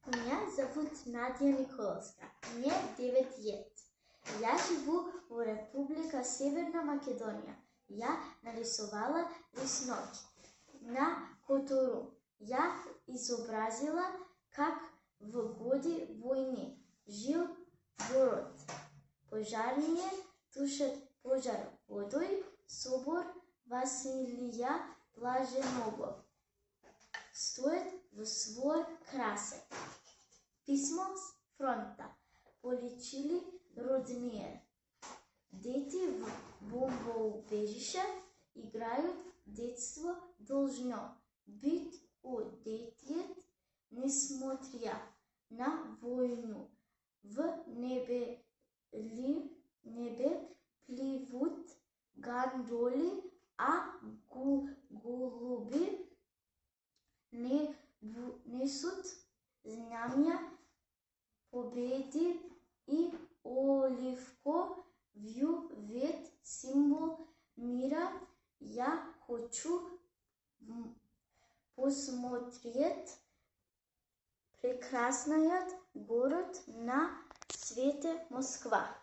Меня зовут Надя Николовска. Мне 9 лет. Я живу в Република Северна Македонија. Я нарисувала лесноки на котору я изобразила как в годи войни жил город. Пожарније тушат пожар водој, собор Василија Блаженогов стоят в свой красен. Писмо с фронта. Полечили родние. Дети в бомбоубежище играють детство должно быть у детет, несмотря на войну. В небе плывут гондоли, а голуби несут знамя победы, и оливко вьюет символ мира. Я хочу посмотреть прекрасный город на свете Москва.